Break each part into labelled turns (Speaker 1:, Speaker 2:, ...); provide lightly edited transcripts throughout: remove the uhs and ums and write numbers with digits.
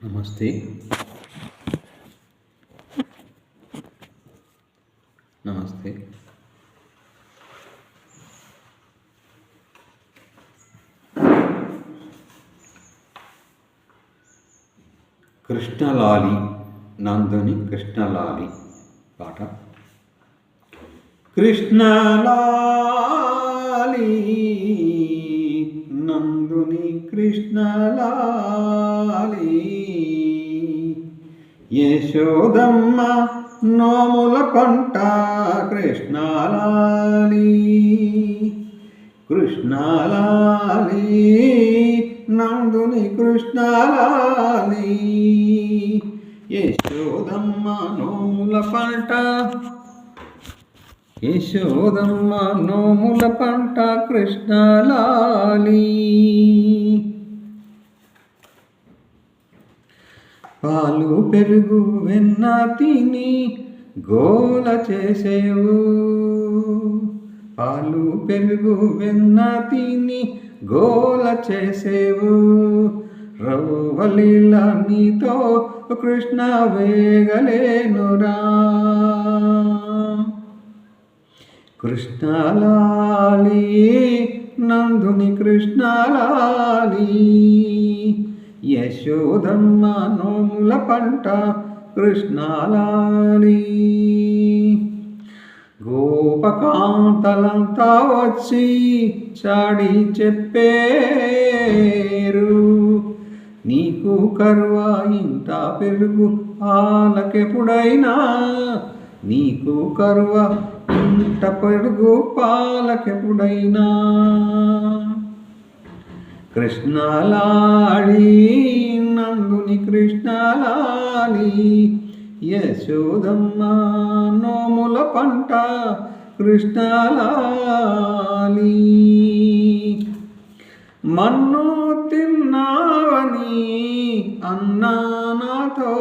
Speaker 1: నమస్తే. నమస్తే. కృష్ణలాలి నందుని కృష్ణలాలి పాట. కృష్ణలాలి నందుని కృష్ణలాలి, యశోదమ్మ నోముల పంట కృష్ణలాలి. కృష్ణలాలి నందుని కృష్ణలాలి, యశోదమ్మ నోముల పంట, యశోదమ్మ నోముల పంట కృష్ణలాలి. పాలు పెరుగు వెన్న తిని గోల చేసేవు, పాలు పెరుగు వెన్న తిని గోల చేసేవు, రవ్వలీల నీతో కృష్ణ వేగలేనురా. కృష్ణలాలి నందుని కృష్ణలాలి, యశోదమ్మ నోముల పంట కృష్ణలాలి. గోపకాంతలంతా వచ్చి చాడి చెప్పేరు, నీకు కరువా ఇంత పెరుగు పాలకెప్పుడైనా, నీకు కరువా ఇంత పెరుగు పాలకెప్పుడైనా. కృష్ణలాలి నందుని కృష్ణలాలి, యశోదమ్మ నోముల పంట కృష్ణలాలి. మన్ను తిన్నావని అన్నా నాతో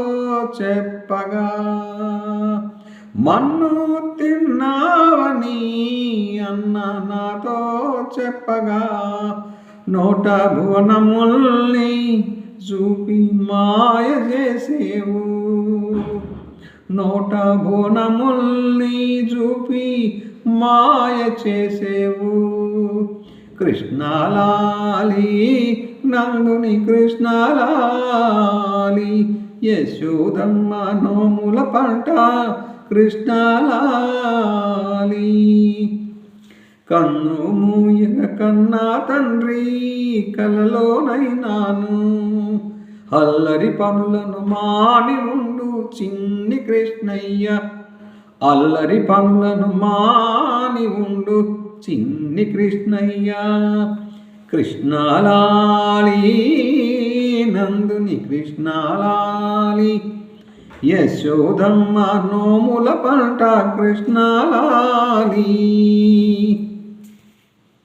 Speaker 1: చెప్పగా, మన్ను తిన్నావని అన్న నాతో చెప్పగా, నోట భువనముల్ని చూపి మాయ చేసేవు, నోట భువనముల్ని చూపి మాయ చేసేవు. కృష్ణలాలి నందుని కృష్ణలాలి, యశోదమ్మ నోముల పంట కృష్ణలాలి. కన్ను మూయగ కన్నా తండ్రి కలలోనైనాను, అల్లరి పనులను మాని ఉండు చిన్ని కృష్ణయ్య, అల్లరి పనులను మాని ఉండు చిన్ని కృష్ణయ్య. కృష్ణలాలి నందుని కృష్ణలాలి, యశోదమ్మ నోముల పంట కృష్ణలాలి.